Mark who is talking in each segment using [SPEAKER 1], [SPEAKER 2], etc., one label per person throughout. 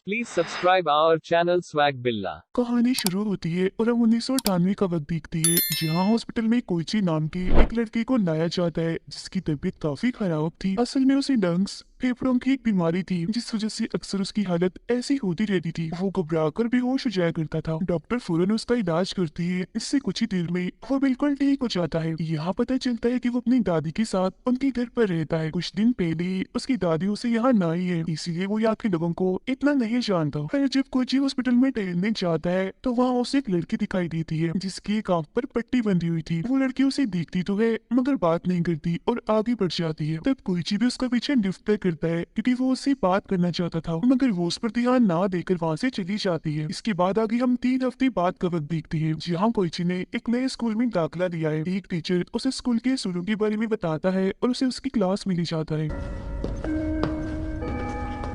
[SPEAKER 1] Please subscribe our channel Swag Billa.
[SPEAKER 2] कहानी शुरू होती है और हम 1998 का वक्त देखती है, जहाँ हॉस्पिटल में कोइची नाम की एक लड़की को लाया जाता है जिसकी तबीयत काफी खराब थी। असल में उसे लंग्स फेफड़ों की एक बीमारी थी जिस वजह से अक्सर उसकी हालत ऐसी होती रहती थी। वो घबराकर बेहोश हो जाया करता था। डॉक्टर फौरन उसका इलाज करती है। इससे कुछ ही देर में वो बिल्कुल ठीक हो जाता है। यहाँ पता चलता है कि वो अपनी दादी के साथ उनके घर पर रहता है। कुछ दिन पहले उसकी दादी उसे यहाँ लाई है, इसीलिए वो यहाँ के लोगों को इतना नहीं जानता। फिर जब कोची हॉस्पिटल में टहलने जाता है तो वहाँ उसे एक लड़की दिखाई देती है जिसकी एक आंख पर पट्टी बंधी हुई थी। वो लड़की उसे देखती तो है मगर बात नहीं करती और आगे बढ़ जाती है। तब कोची भी उसका पीछे लिफ्ट तय करता है क्योंकि वो उससे बात करना चाहता था, मगर वो उस पर ध्यान ना देकर वहाँ से चली जाती है। इसके बाद आगे हम 3 हफ्ते बाद का वक्त देखते हैं, जहाँ कोची ने एक नए स्कूल में दाखिला लिया है। एक टीचर उसे स्कूल के असूलों के बारे में बताता है और उसे उसकी क्लास में ले जाता है।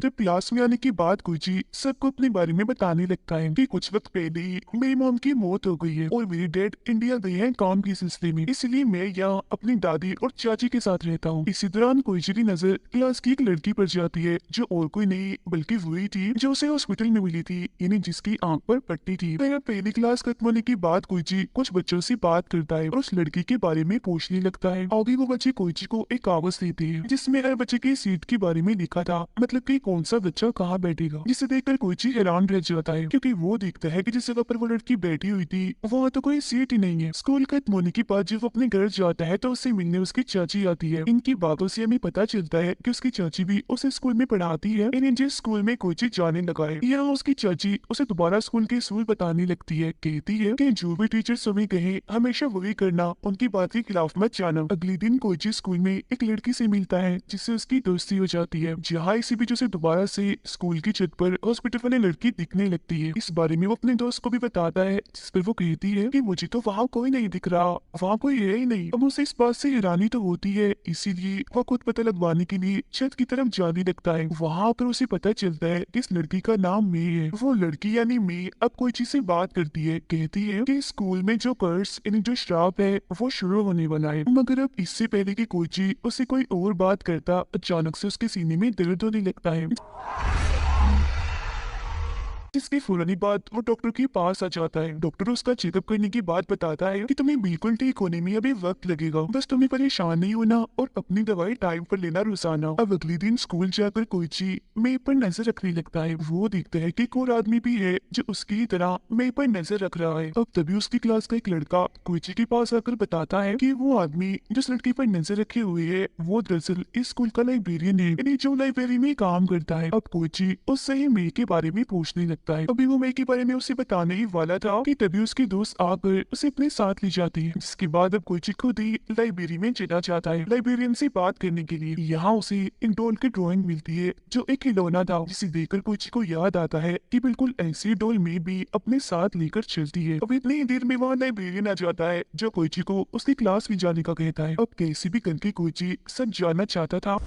[SPEAKER 2] जब क्लास में आने के बाद कोची सबको अपने बारे में बताने लगता है कि कुछ वक्त पहले ही मेरी मॉम की मौत हो गई है और मेरे डैड इंडिया गए हैं काम के सिलसिले में, इसलिए मैं यहाँ अपनी दादी और चाची के साथ रहता हूँ। इसी दौरान कोची की नजर क्लास की एक लड़की पर जाती है जो और कोई नहीं बल्कि वही थी जो उसे हॉस्पिटल में मिली थी, यानी जिसकी आंख पर पट्टी थी। फिर पहली क्लास खत्म होने के बाद कोची कुछ बच्चों से बात करता है और उस लड़की के बारे में पूछने लगता है। आगे वो बच्चे कोची को एक कागज देते हैं जिसमें हर बच्चे की सीट के बारे में लिखा था, मतलब कि कौन सा बच्चा कहाँ बैठेगा। जिसे देखकर कोची हैरान रह जाता है क्योंकि वो देखता है कि जिस जगह पर वो लड़की बैठी हुई थी वहाँ तो कोई सीट ही नहीं है। स्कूल खत्म होने के बाद जब वो अपने घर जाता है तो उससे मिलने उसकी चाची आती है। इनकी बातों से हमें पता चलता है कि उसकी चाची भी उसे स्कूल में पढ़ाती है, यानी जिस स्कूल में कोची जाने लगा है। यहाँ उसकी चाची उसे दोबारा स्कूल के असूल बताने लगती है। कहती है कि जो भी टीचर तुम्हें कहे हमेशा वही करना, उनकी बात के खिलाफ मत जाना। अगले दिन कोची स्कूल में एक लड़की से मिलता है जिससे उसकी दोस्ती हो जाती है। जहाँ इसी बीच उसे दोबारा से स्कूल की छत पर हॉस्पिटल वाली लड़की दिखने लगती है। इस बारे में वो अपने दोस्त को भी बताता है, जिस पर वो कहती है कि मुझे तो वहाँ कोई नहीं दिख रहा, वहाँ कोई है ही नहीं। अब उसे इस बात से हैरानी तो होती है, इसीलिए वो खुद पता लगवाने के लिए छत की तरफ जाने लगता है। वहाँ आकर उसे पता चलता है कि इस लड़की का नाम मे है। वो लड़की यानी मे अब कोई चीज से बात करती है, कहती है कि स्कूल में जो कर्स यानी जो श्राप है वो शुरू होने वाला है। मगर अब इससे पहले कि कोची उसे कोई और बात करता, अचानक से उसके सीने में दर्द होने लगता है। जिसके फौरन बाद वो डॉक्टर के पास आ जाता है। डॉक्टर उसका चेकअप करने की बात बताता है कि तुम्हें बिल्कुल ठीक होने में अभी वक्त लगेगा, बस तुम्हें परेशान नहीं होना और अपनी दवाई टाइम पर लेना रोजाना। अब अगले दिन स्कूल जाकर कोची मे पर नजर रखने लगता है। वो देखता है कि एक और आदमी भी है जो उसकी तरह मे पर नजर रख रहा है। अब तभी उसकी क्लास का एक लड़का कोची के पास आकर बताता है कि वो आदमी जिस लड़की पर नजर रखे हुए है वो दरअसल इस स्कूल का लाइब्रेरियन है, यानी जो लाइब्रेरी में काम करता है। अब कोची उससे ही मे के बारे में पूछने लगता है। अभी वो मे के बारे में उसे बताने ही वाला था कि तभी उसकी दोस्त आकर उसे अपने साथ ले जाती है। जिसके बाद अब कोची खुद ही लाइब्रेरी में चला जाता है लाइब्रेरियन से बात करने के लिए। यहाँ उसे एक डॉल की ड्राइंग मिलती है जो एक खिलौना था, जिसे देखकर कोची को याद आता है कि बिल्कुल ऐसी डॉल में भी अपने साथ लेकर चलती है। अब इतनी देर में वहाँ लाइब्रेरियन आ जाता है जो कोची को उसकी क्लास में जाने का कहता है। अब कैसे भी करके कोची सब जानना चाहता था,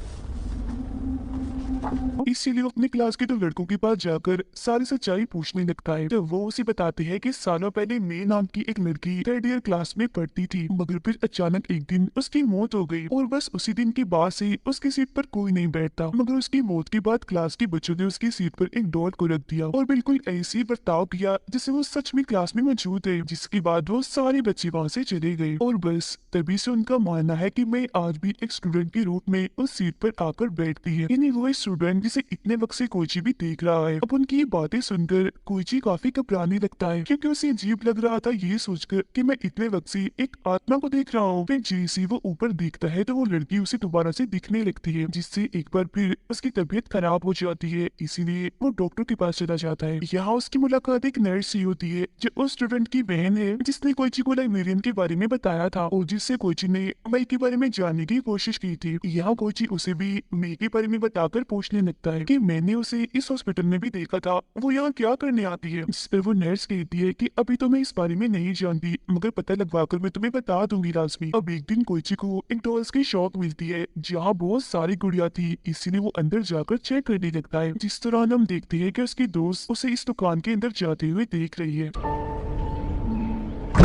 [SPEAKER 2] इसीलिए वो अपनी क्लास के 2 लड़कों के पास जाकर सारी सच्चाई पूछने लगता है। तो वो उसे बताते हैं कि सालों पहले मे नाम की एक लड़की 3rd ईयर क्लास में पढ़ती थी, मगर फिर अचानक एक दिन उसकी मौत हो गई और बस उसी दिन के बाद से उसकी सीट पर कोई नहीं बैठता। मगर उसकी मौत के बाद क्लास के बच्चों ने उसकी सीट पर एक डॉल को रख दिया और बिल्कुल ऐसे ही बर्ताव किया जैसे वो सच में क्लास में मौजूद है। जिसके बाद वो सारे बच्चे वहाँ से चले गए और बस तभी से उनका मानना है कि मैं आज भी एक स्टूडेंट के रूप में उस सीट पर आकर बैठती है, यानी वो स्टूडेंट जिसे इतने वक्त से कोची भी देख रहा है। अब उनकी ये बातें सुनकर कोची काफी घबराने लगता है क्योंकि उसे अजीब लग रहा था ये सोचकर कि मैं इतने वक्त से एक आत्मा को देख रहा हूँ। फिर जैसे वो ऊपर देखता है तो वो लड़की उसे दोबारा से दिखने लगती है, जिससे एक बार फिर उसकी तबीयत खराब हो जाती है। इसीलिए वो डॉक्टर के पास चला जाता है। यहाँ उसकी मुलाकात एक नर्स से होती है जो उस स्टूडेंट की बहन है जिसने कोची को लाइब्रेरियन के बारे में बताया था और जिससे कोची ने मई के बारे में जानने की कोशिश की थी। यहाँ कोची उसे भी मई के बारे में बताकर पूछने लगता है कि मैंने उसे इस हॉस्पिटल में भी देखा था, वो यहाँ क्या करने आती है। जिस पर वो नर्स कहती है कि अभी तो मैं इस बारे में नहीं जानती, मगर पता लगवाकर मैं तुम्हें बता दूंगी लाजमी। अब एक दिन कोची को एक डॉल्स की शॉप मिलती है जहाँ बहुत सारी गुड़िया थी, इसीलिए वो अंदर जाकर चेक करने लगता है। जिस दौरान हम देखते हैं कि उसकी दोस्त उसे इस दुकान के अंदर जाते हुए देख रही है।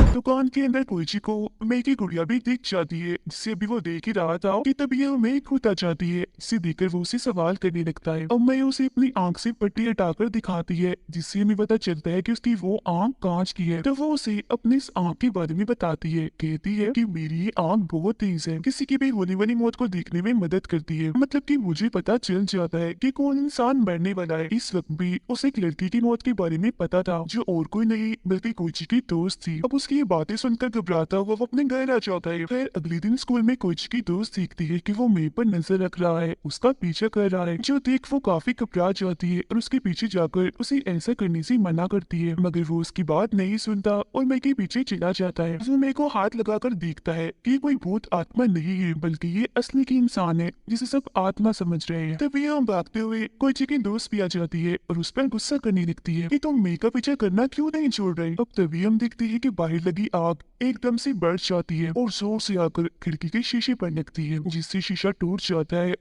[SPEAKER 2] दुकान के अंदर कोइची को मेई की गुड़िया भी दिख जाती है, जिसे अभी वो देख ही रहा था कि तभी यह मेई खुद आ जाती है, जिसे देखकर वो उसे सवाल करने लगता है। अब मेई उसे अपनी आंख से पट्टी हटाकर दिखाती है, जिससे हमें पता चलता है कि उसकी वो आंख कांच की है। तो वो उसे अपनी इस आंख के बारे में बताती है, कहती है कि मेरी ये आंख बहुत तेज है, किसी की भी होने वाली मौत को देखने में मदद करती है। मतलब कि मुझे पता चल जाता है कि कौन इंसान मरने वाला है। इस वक्त भी उसे एक लड़की की मौत के बारे में पता था, जो और कोई नहीं बल्कि कोइची की दोस्त थी। अब उसकी ये बातें सुनकर घबराता हुआ वो अपने घर आ जाता है। फिर अगले दिन स्कूल में कोइची की दोस्त देखती है कि वो मेई पर नजर रख रहा है, उसका पीछा कर रहा है, जो देख वो काफी घबरा जाती है और उसके पीछे जाकर उसे ऐसा करने से मना करती है, मगर वो उसकी बात नहीं सुनता और मेई के पीछे चला जाता है। वो मेई को हाथ लगाकर देखता है कि कोई भूत आत्मा नहीं है, बल्कि ये असली की इंसान है, जिसे सब आत्मा समझ रहे हैं। तभी हम भागते हुए कोइची की दोस्त भी आ जाती है और उस पर गुस्सा करने लगती है कि तुम मेई का पीछा करना क्यों नहीं छोड़ रहे। अब तभी हम देखते हैं कि बाहर लगी आग एकदम से बढ़ जाती है और जोर से आकर खिड़की के शीशे पर लगती है, जिससे शीशा टूट जाता है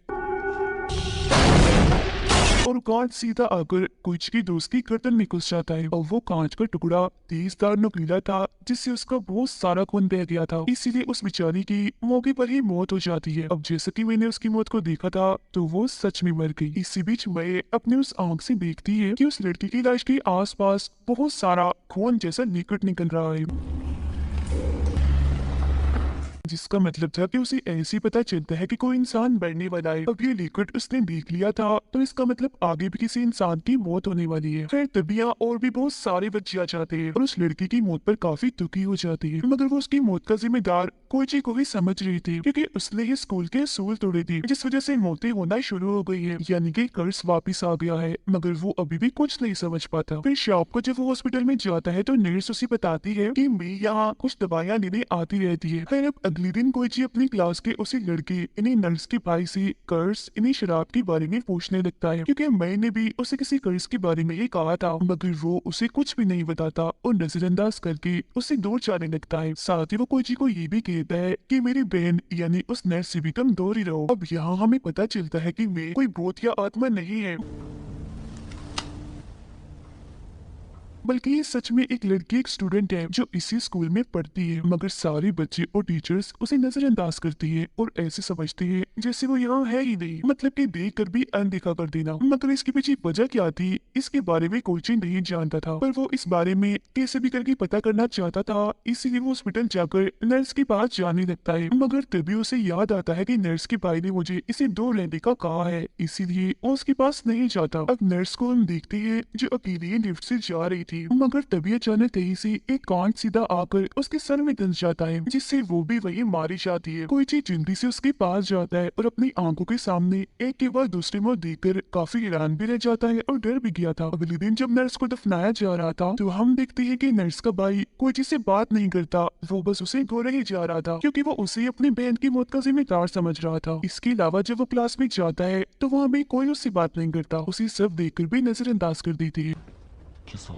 [SPEAKER 2] और कांच सीधा आकर कोइची की दोस्त की गर्दन में घुस जाता है। और वो कांच का टुकड़ा तेजदार नुकीला था, जिससे उसका बहुत सारा खून बह गया था, इसीलिए उस बेचारी की मौके पर ही मौत हो जाती है। अब जैसे कि मैंने उसकी मौत को देखा था, तो वो सच में मर गई। इसी बीच मैं अपनी उस आंख से देखती है कि उस लड़की की लाश के आसपास बहुत सारा खून जैसा लिक्विड निकल रहा है, जिसका मतलब था कि उसे ऐसे ही पता चलता है कि कोई इंसान मरने वाला है। अब ये लिक्विड उसने देख लिया था, तो इसका मतलब आगे भी किसी इंसान की मौत होने वाली है। फिर तभी यहाँ और भी बहुत सारे बच्चे आ जाते हैं और उस लड़की की मौत पर काफी दुखी हो जाती है, मगर वो उसकी मौत का जिम्मेदार कोइची को ही समझ रही थी, क्योंकि उसने ही स्कूल के असूल तोड़े थे, जिस वजह से मौतें होना शुरू हो गई है, यानी कि कर्ज वापिस आ गया है। मगर वो अभी भी कुछ नहीं समझ पाता। फिर शाम को जब वो हॉस्पिटल में जाता है, तो नर्स उसे बताती है कि मैं यहाँ कुछ दवाइयाँ लेने आती रहती है। फिर अब अगले दिन कोइची अपनी क्लास के उसी लड़के इन्हीं नर्स के भाई से कर्ज इन्हीं शराब के बारे में पूछने लगता है, क्योंकि मैंने भी उसे किसी कर्ज के बारे में ही कहा था, मगर वो उसे कुछ भी नहीं बताता और नजरअंदाज करके उसे दूर जाने लगता है। साथ ही वो कोइची को ये भी कहता है कि मेरी बहन यानी उस नर्स से भी तुम दूर ही रहो। अब यहाँ हमें पता चलता है कि मैं कोई भूत या आत्मा नहीं है, बल्कि ये सच में एक लड़की एक स्टूडेंट है जो इसी स्कूल में पढ़ती है। मगर सारे बच्चे और टीचर्स उसे नजरअंदाज करती है और ऐसे समझते हैं जैसे वो यहाँ है ही नहीं, मतलब कि देख कर भी अनदेखा कर देना। मगर इसके पीछे वजह क्या थी, इसके बारे में कोई नहीं जानता था, पर वो इस बारे में कैसे भी करके पता करना चाहता था, इसीलिए वो हॉस्पिटल जाकर नर्स के पास जाने लगता है। मगर तभी उसे याद आता है कि नर्स के भाई ने मुझे इसे दूर रहने का कहा है, इसीलिए वो उसके पास नहीं जाता। अब नर्स को हम देखते हैं जो अकेली लिफ्ट से जा रही थी, मगर तभी अचानक कहीं से एक कांच सीधा आकर उसके सर में घुस जाता है, जिससे वो भी वही मारी जाती है। कोइची जल्दी से उसके पास जाता है और अपनी आंखों के सामने एक के बाद दूसरे में देखकर काफी हैरान भी रह जाता है और डर भी गया था। अगले दिन जब नर्स को दफनाया जा रहा था, तो हम देखते हैं कि नर्स का भाई कोइची से बात नहीं करता, वो बस उसे गोरे ही जा रहा था, क्योंकि वो उसे अपनी बहन की मौत का जिम्मेदार समझ रहा था। इसके अलावा जब वो क्लास में जाता है, तो वहाँ भी कोई उससे बात नहीं करता, उसे सब देखकर भी नजरअंदाज कर देती है।
[SPEAKER 3] 今朝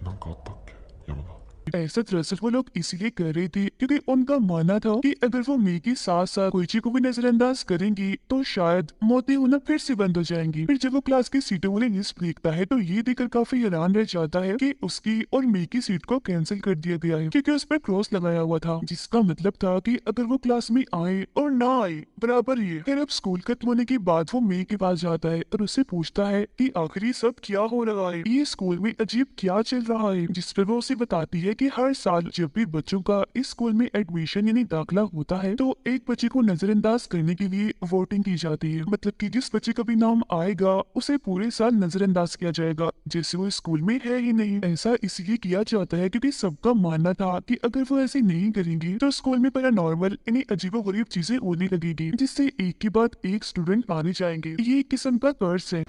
[SPEAKER 3] なんかあったっけ山田。
[SPEAKER 2] ऐसा दरअसल वो लोग इसीलिए कर रहे थे क्योंकि उनका मानना था कि अगर वो मी के साथ साथ कोइची को भी नजरअंदाज करेंगी तो शायद मौतें होना फिर से बंद हो जाएंगी। फिर जब वो क्लास की सीटों वाली लिस्ट देखता है, तो ये देखकर काफी हैरान रह जाता है कि उसकी और मी की सीट को कैंसिल कर दिया गया है, क्योंकि उस पर क्रॉस लगाया हुआ था, जिसका मतलब था कि अगर वो क्लास में आए और ना आए बराबर ही है। फिर अब स्कूल खत्म होने के बाद वो मी के पास जाता है और उससे पूछता है कि आखिर ये सब क्या हो रहा है, ये स्कूल में अजीब क्या चल रहा है, जिस पर वो उसे बताती है कि हर साल जब भी बच्चों का इस स्कूल में एडमिशन यानी दाखिला होता है, तो एक बच्चे को नजरअंदाज करने के लिए वोटिंग की जाती है। मतलब कि जिस बच्चे का भी नाम आएगा उसे पूरे साल नजरअंदाज किया जाएगा, जैसे वो स्कूल में है ही नहीं। ऐसा इसलिए किया जाता है क्योंकि सबका मानना था कि अगर वो ऐसे नहीं करेंगे तो स्कूल में पैरानॉर्मल यानी अजीबोगरीब चीजें होने लगेगी, जिससे एक के बाद एक स्टूडेंट मारे जाएंगे। ये एक किस्म का कर्ज है।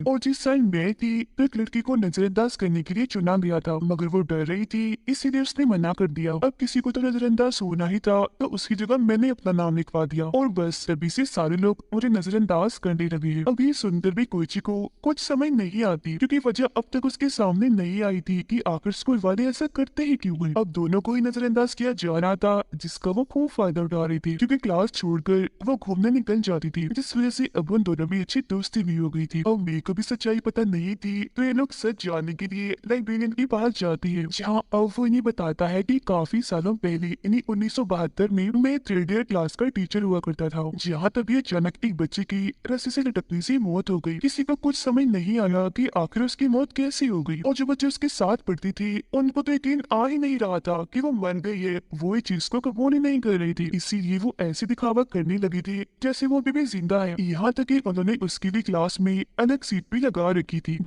[SPEAKER 2] और जिस साल मैं थी तो एक लड़की को नजरअंदाज करने के लिए चुना गया था, मगर वो डर रही थी इसीलिए उसने मना कर दिया। अब किसी को तो नजरअंदाज होना ही था, तो उसकी जगह मैंने अपना नाम लिखवा दिया और बस तभी से सारे लोग मुझे नजरअंदाज करने लगे। अब ये सुनकर भी कोइची को कुछ समझ नहीं आती, क्योंकि वजह अब तक उसके सामने नहीं आई थी कि आखिर स्कूल वाले ऐसा करते ही क्यों हैं। अब दोनों को ही नजरअंदाज किया जा रहा था, जिसका वो खूब फायदा उठा रही थी, क्योंकि क्लास छोड़कर वो घूमने निकल जाती थी, जिस वजह से अब उन दोनों में अच्छी दोस्ती भी हो गई थी। और मेरे को भी सच्चाई पता नहीं थी तो ये लोग सच जानने के लिए लाइब्रेरियन के पास जाते हैं, जहाँ अब वो इन्हें बताता है कि काफी सालों पहले इन्हीं 1972 में मैं 3rd ईयर क्लास का टीचर हुआ करता था, जहाँ तभी अचानक एक बच्चे की रस्सी से लटकने से मौत हो गई। किसी को कुछ समझ नहीं आया कि आखिर उसकी मौत कैसे हो गई, और जो बच्चे उसके साथ पढ़ती थी उनको तो यकीन आ ही नहीं रहा था कि वो मर गई है। वो इस चीज को कबूल ही नहीं कर रही थी, इसीलिए वो ऐसे दिखावा करने लगी थी जैसे वो अभी भी जिंदा है। यहाँ तक कि उन्होंने उसके लिए क्लास में अलग सीट भी लगा रखी थी।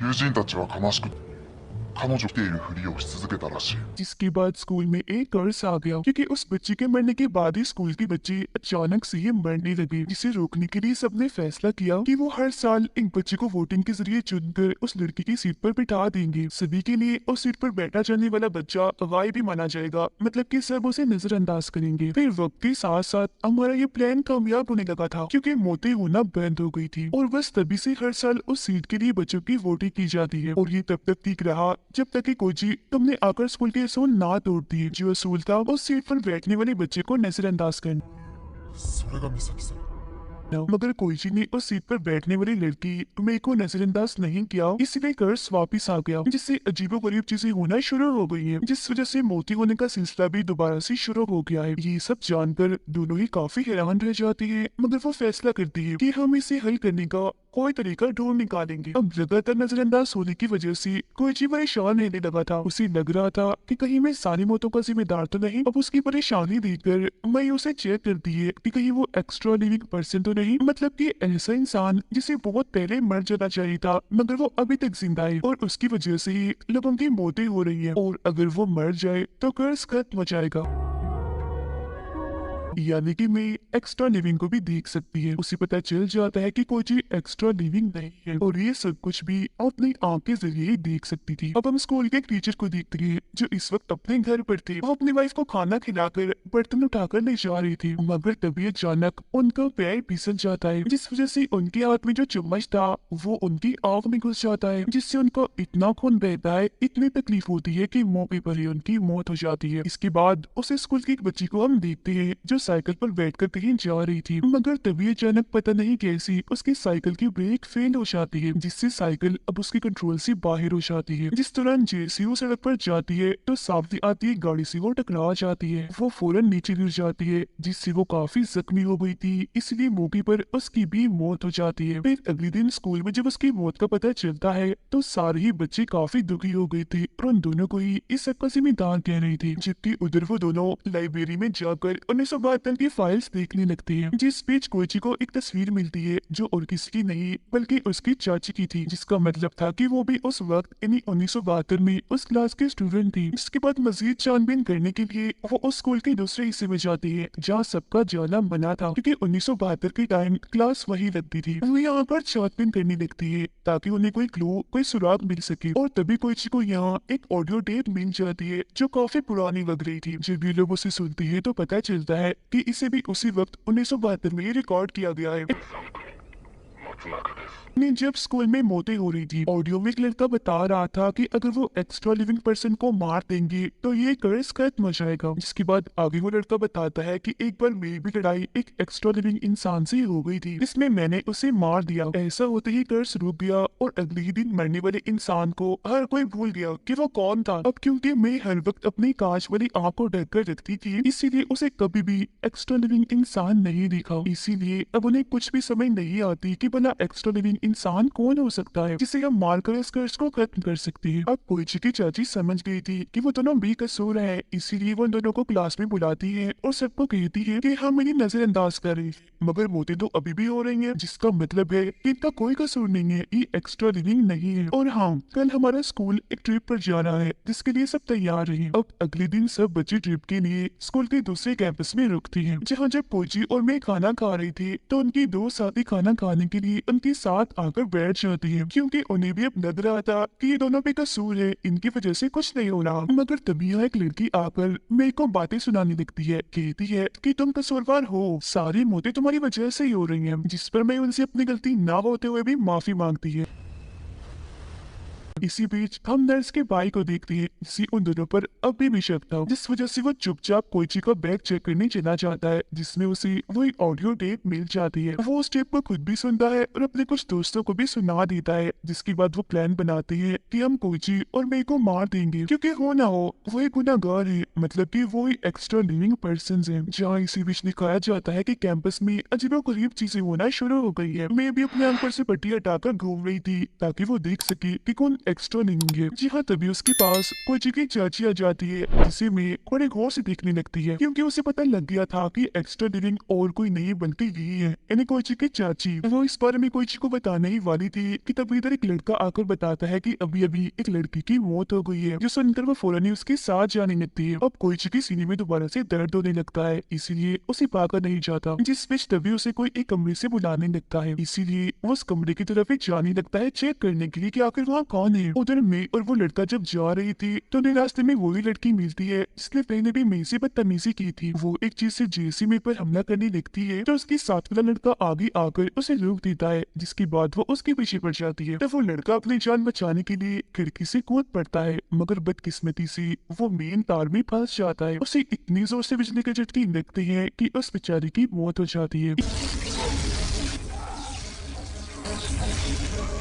[SPEAKER 3] 友人たちは悲しく彼女っているふりをし続けたらしい。
[SPEAKER 2] जिसके बाद स्कूल में एक कर्ज आ गया, क्योंकि उस बच्चे के मरने के बाद ही स्कूल के बच्चे अचानक से ही मरने लगे, जिसे रोकने के लिए सबने फैसला किया कि वो हर साल एक बच्चे को वोटिंग के जरिए चुनकर उस लड़की की सीट पर बिठा देंगे। सभी के लिए उस सीट पर बैठा जाने वाला बच्चा गायब भी माना जाएगा, मतलब कि सब उसे नजरअंदाज करेंगे। फिर वक्त के साथ साथ हमारा ये प्लान कामयाब होने लगा था, क्योंकि मौतें होना बंद हो गई थी, और बस तभी से हर साल उस सीट के लिए बच्चों की वोटिंग की जाती है। और ये तब तक ठीक रहा जब तक कि कोची तुमने आकर स्कूल के असूल ना तोड़ दिए। जो असूल था उस सीट पर बैठने वाले बच्चे को नजरअंदाज करना।
[SPEAKER 3] それが美咲さん。
[SPEAKER 2] मगर कोईची ने उस सीट पर बैठने वाली लड़की मेरे को नजरअंदाज नहीं किया, इसलिए कर्ज वापस आ गया, जिससे अजीबोगरीब चीजें होना शुरू हो गई हैं, जिस वजह से मोती होने का सिलसिला भी दोबारा से शुरू हो गया है। ये सब जानकर दोनों ही काफी हैरान रह जाती है, मगर वो फैसला करती है कि हम इसे हल करने का कोई तरीका ढूंढ निकालेंगे। अब लगातार नजरअंदाज होने की वजह से कोईची परेशान रहने लगा था। उसे लग रहा था कि कहीं मैं सारी मौतों का जिम्मेदार तो नहीं। अब उसकी परेशानी देखकर मैं उसे चेक करती है कि कहीं वो एक्स्ट्रा लिविंग पर्सन तो नहीं, मतलब कि ऐसा इंसान जिसे बहुत पहले मर जाना चाहिए था मगर वो अभी तक जिंदा है, और उसकी वजह से ही लोगों की मौतें हो रही है, और अगर वो मर जाए तो कर्ज खत्म हो जाएगा। यानी कि मैं एक्स्ट्रा लिविंग को भी देख सकती है। उसे पता चल जाता है कि कोई चीज एक्स्ट्रा लिविंग नहीं है, और ये सब कुछ भी अपनी आंख के जरिए ही देख सकती थी। अब हम स्कूल के एक टीचर को देखते हैं जो इस वक्त अपने घर पर थे। वो अपनी वाइफ को खाना खिलाकर बर्तन उठाकर ले जा रही थी, मगर तभी अचानक उनका पैर फिसल जाता है, जिस वजह से उनके हाथ में जो चम्मच था वो उनकी आंख में घुस जाता है, जिससे उनको इतना खून बहता है, इतनी तकलीफ होती है कि मौके पर ही उनकी मौत हो जाती है। इसके बाद उस स्कूल की एक बच्ची को हम देखते हैं जो साइकिल पर बैठकर कहीं जा रही थी, मगर तभी अचानक पता नहीं कैसी उसकी साइकिल की ब्रेक फेल हो जाती है, जिससे साइकिल अब उसके कंट्रोल से बाहर हो जाती है। जिस दौरान जैसे वो सड़क पर जाती है तो सामने आती है गाड़ी से वो टकरा जाती है। वो फौरन नीचे गिर जाती है, जिससे वो काफी जख्मी हो गई थी, इसलिए मौके पर उसकी भी मौत हो जाती है। फिर अगले दिन स्कूल में जब उसकी मौत का पता चलता है तो सारे ही बच्चे काफी दुखी हो गए थे, और उन दोनों को ही इस सब का जिम्मेदार कह रही थी। जबकि उधर वो दोनों लाइब्रेरी में जाकर 1972 की फाइल्स देखने लगते हैं, जिस बीच कोईची को एक तस्वीर मिलती है जो और किसी की नहीं बल्कि उसकी चाची की थी, जिसका मतलब था कि वो भी उस वक्त इन्हीं 1972 में उस क्लास के स्टूडेंट थी। जिसके बाद मजीद छानबीन करने के लिए वो उस स्कूल के दूसरे हिस्से में जाती है जहाँ सबका जाना मना था, क्योंकि 1972 के टाइम क्लास वही लगती थी। वो यहाँ पर छानबीन करने लगती है ताकि उन्हें कोई क्लू, कोई सुराग मिल सके, और तभी कोईची को यहाँ एक ऑडियो टेप मिल जाती है जो काफी पुरानी लग रही थी। जब ये लोग उसे सुनती है तो पता चलता है कि इसे भी उसी वक्त 1972 में रिकॉर्ड किया गया है। जब स्कूल में मौतें हो रही थी, ऑडियो में एक लड़का बता रहा था कि अगर वो एक्स्ट्रा लिविंग पर्सन को मार देंगे तो ये कर्ज खत्म हो जाएगा। जिसके बाद आगे वो लड़का बताता है कि एक बार मेरी भी लड़ाई एक एक्स्ट्रा लिविंग इंसान से हो गई थी, जिसमें मैंने उसे मार दिया। ऐसा होते ही कर्ज रुक गया, और अगले ही दिन मरने वाले इंसान को हर कोई भूल गया कि वो कौन था। अब क्योंकि मैं हर वक्त अपनी कांच वाली आंख को ढक कर रखती थी, इसीलिए उसे कभी भी एक्स्ट्रा लिविंग इंसान नहीं दिखा। इसीलिए अब उन्हें कुछ भी समझ नहीं आती कि भला एक्स्ट्रा लिविंग इंसान कौन हो सकता है जिसे हम मारकर इस कर्ज को खत्म कर सकते हैं। अब कोईची की चाची समझ गई थी कि वो दोनों बेकसूर हैं, इसीलिए वो दोनों को क्लास में बुलाती है और सबको कहती है कि हम इन्हें नजरअंदाज करें, मगर मौतें तो अभी भी हो रही हैं, जिसका मतलब है कि इनका कोई कसूर नहीं है, ये एक्स्ट्रा लिविंग नहीं है। और हाँ, कल हमारा स्कूल एक ट्रिप पर जाना है जिसके लिए सब तैयार रहे। अब अगले दिन सब बच्चे ट्रिप के लिए स्कूल के दूसरे कैंपस में रुकते हैं, जहाँ जब कोईची और मैं खाना खा रही थी तो उनकी दो साथी खाना खाने के लिए उनके साथ आकर बैठ जाती है, क्योंकि उन्हें भी अब लग रहा था कि ये दोनों बेकसूर है, इनकी वजह से कुछ नहीं हो रहा। मगर तभी यहाँ एक लड़की आकर मेरे को बातें सुनाने लगती है, कहती है कि तुम कसूरवार हो, सारी मौतें तुम्हारी वजह से ही हो रही हैं, जिस पर मैं उनसे अपनी गलती ना होते हुए भी माफी मांगती है। इसी बीच हम नर्स के भाई को देखते हैं जिससे उन दोनों पर अभी भी शक था, जिस वजह से वो चुपचाप कोइची का बैग चेक करने चला जाता है, जिसमें उसे वही ऑडियो टेप मिल जाती है। वो उस टेप को खुद भी सुनता है और अपने कुछ दोस्तों को भी सुना देता है, जिसके बाद वो प्लान बनाते हैं कि हम कोइची और मेई को मार देंगे, क्योंकि हो ना हो वो एक गुनाहगार है, मतलब कि वो एक एक्स्ट्रा लिविंग पर्सन है। जहाँ इसी बीच दिखाया जाता है कि कैंपस में अजीबोगरीब चीजें होना शुरू हो गई है। मैं भी अपने आंख पर से पट्टी हटाकर घूम रही थी ताकि वो देख सके कि कौन एक्स्ट्रा लिविंग है। जी हाँ, तभी उसके पास कोइची की चाची आ जाती है, जिसे मैं बड़े गौर से देखने लगती है, क्योंकि उसे पता लग गया था कि एक्स्ट्रा लिविंग और कोई नहीं बल्कि यही है, यानी कोइची की चाची। वो इस बारे में कोइची को बताने ही वाली थी कि तभी इधर एक लड़का आकर बताता है कि अभी अभी एक लड़की की मौत हो गई है, जो सुनकर वो फौरन ही उसके साथ जाने लगती है। अब कोइची की सीने में दोबारा से दर्द होने लगता है, इसीलिए उसे पाकर नहीं जाता, जिस बीच तभी उसे कोई एक कमरे से बुलाने लगता है, इसीलिए वो उस कमरे की तरफ ही जाने लगता है चेक करने के लिए कि आखिर वहाँ कौन है। उधर मैं और वो लड़का जब जा रही थी तो उन्हें रास्ते में वही लड़की मिलती है जिसने पहले भी मैं से बदतमीजी की थी। वो एक चीज से जैसे मैं पर हमला करने लगती है तो उसके साथ वाला लड़का आगे आकर उसे रोक देता है, जिसके बाद वो उसके पीछे पड़ जाती है। तब वो लड़का अपनी जान बचाने के लिए खिड़की से कूद पड़ता है, मगर बदकिस्मती से वो मेन तार में फंस जाता है। उसे इतनी जोर से बिजली के झटके लगते हैं कि उस बेचारी की मौत हो जाती है।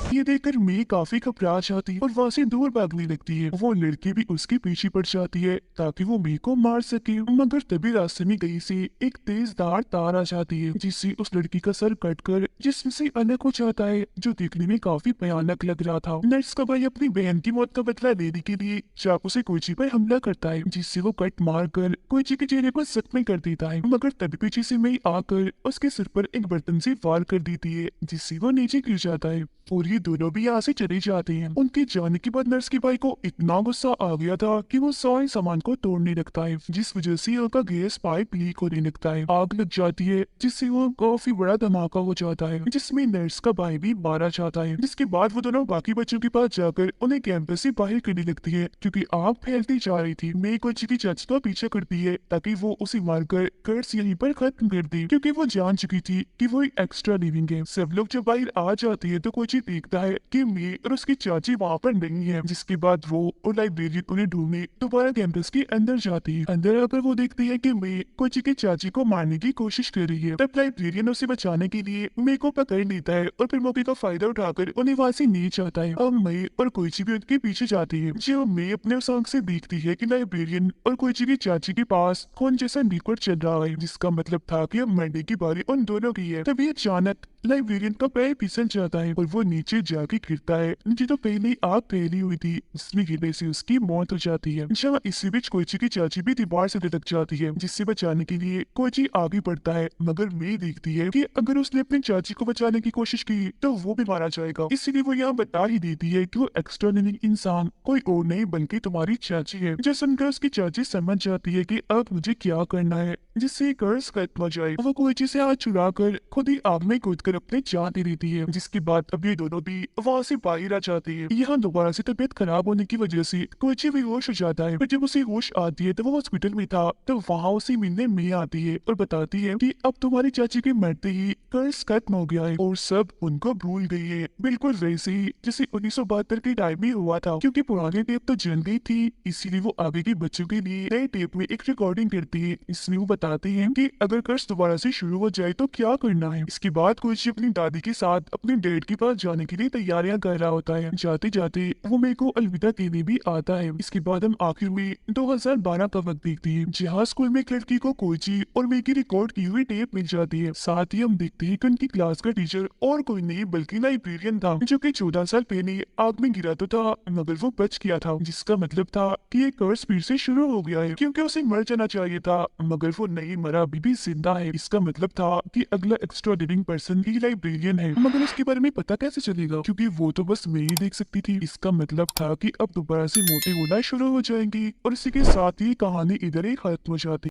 [SPEAKER 2] ये देखकर मैं काफी घबरा जाती है और वहाँ से दूर भागने लगती है। वो लड़की भी उसके पीछे पड़ जाती है ताकि वो मी को मार सके, मगर तभी रास्ते में कहीं से एक तेजधार तार आ जाती है, जिससे उस लड़की का सर कटकर जिस्म से अलग हो जाता है, जो देखने में काफी भयानक लग रहा था। नर्स का भाई अपनी बहन की मौत का बदला लेने के लिए चाकू से कोइची पर हमला करता है, जिससे वो कट मार कर कोइची के चेहरे को जख्मी कर देता है, मगर तभी पीछे से मैं आकर उसके सिर पर एक बर्तन से वार कर देती है, जिससे वो नीचे गिर जाता है और ये दोनों भी यहाँ से चले जाते हैं। उनके जाने के बाद नर्स के भाई को इतना गुस्सा आ गया था कि वो सारे सामान को तोड़ने लगता है, जिस वजह से उनका गैस पाइप लीक होने लगता है। आग लग जाती है जिससे वो काफी बड़ा धमाका हो जाता है, जिसमें नर्स का भाई भी मारा जाता है। जिसके बाद वो दोनों बाकी बच्चों के पास जाकर उन्हें कैंपस से बाहर करने लगती है, क्योंकि आग फैलती जा रही थी। मैं कोइची की चाची का पीछा करती है ताकि वो उसे मारकर कर्स यहीं पर खत्म कर दे, क्योंकि वो जान चुकी थी कि वो एक एक्स्ट्रा लिविंग है। सब लोग जब बाहर आ जाते हैं तो कोइची देखता है कि मैं और उसकी चाची वहाँ पर नहीं है, जिसके बाद वो और लाइब्रेरियन उन्हें ढूंढने दोबारा कैंपस के अंदर जाती है। अंदर आकर वो देखती है कि मैं कोइची की चाची को मारने की कोशिश कर रही है। तब लाइब्रेरियन उसे बचाने के लिए मैं को पकड़ लेता है और फिर मौके का फायदा उठाकर उन्हें वहाँ से ले जाता है। अब मैं और कोइची भी उनके पीछे जाती है। जब मैं अपने उस आंख से देखती है कि लाइब्रेरियन और कोइची की चाची के पास खून जैसा लिक्विड चल रहा है, जिसका मतलब था कि अब मरने की बारी उन दोनों की है। तभी अचानक लाइब्रेरियन का पैर फिसल जाता है और वो नीचे जाके गिरता है, नीचे तो पहले ही आग फैली हुई थी, जिसमें गिरने से उसकी मौत हो जाती है। जहाँ इसी बीच कोइची की चाची भी दीवार से लटक जाती है, जिससे बचाने के लिए कोइची आगे बढ़ता है, मगर मैं देखती है कि अगर उसने अपनी चाची को बचाने की कोशिश की तो वो भी मारा जाएगा, इसीलिए वो यहाँ बता ही देती है कि वो एक्स्ट्रा लिविंग इंसान कोई और नहीं बल्कि तुम्हारी चाची है। जो सुनकर उसकी चाची समझ जाती है कि अब मुझे क्या करना है जिससे कर्ज खत्म हो जाए। वो कोइची से हाथ छुड़ा कर खुद ही आग में कूद कर अपने जान दे देती है, जिसके बाद अब ये दोनों भी वहाँ से बाहर आ जाती है। यहाँ दोबारा से तबीयत खराब होने की वजह से कोइची बेहोश हो जाता है, पर जब उसे होश आती है तो वो हॉस्पिटल में था, तो वहाँ उसे मिलने में आती है और बताती है कि अब तुम्हारी चाची के मरते ही कर्ज खत्म हो गया है और सब उनको भूल गई है, बिल्कुल वैसे ही जैसे 1972 के टाइम में हुआ था, क्योंकि पुरानी टेप तो जल गई थी, इसीलिए वो आगे के बच्चों के लिए नए टेप में एक रिकॉर्डिंग करती है। इसमें वो बताते हैं कि अगर कर्ज दोबारा से शुरू हो जाए तो क्या करना है। इसके बाद कोइची अपनी दादी के साथ अपने डैड के पास जाने के लिए तैयारियां कर रहा होता है। जाते जाते वो मेरे को अलविदा कहने भी आता है। इसके बाद हम आखिर में 2012 का वक्त देखते हैं, जहाँ स्कूल में एक लड़की को कोइची और मेरे की रिकॉर्ड की हुई टेप मिल जाती है। साथ ही हम देखते हैं कि उनकी क्लास का टीचर और कोई नहीं बल्कि लाइब्रेरियन था, जो कि 14 साल पहले आग में गिरा तो था मगर वो बच गया था, जिसका मतलब था कि ये कर्ज फिर से शुरू हो गया है, क्योंकि उसे मर जाना चाहिए था मगर वो नहीं मरा, अभी भी जिंदा है। इसका मतलब था कि अगला एक्स्ट्रा लिविंग पर्सन ही लाइब्रेरियन है, मगर उसके बारे में पता कैसे चलेगा, क्योंकि वो तो बस मैं ही देख सकती थी। इसका मतलब था कि अब दोबारा से मोटे होना शुरू हो जाएंगी और इसी के साथ ही कहानी इधर ही खत्म हो जाती।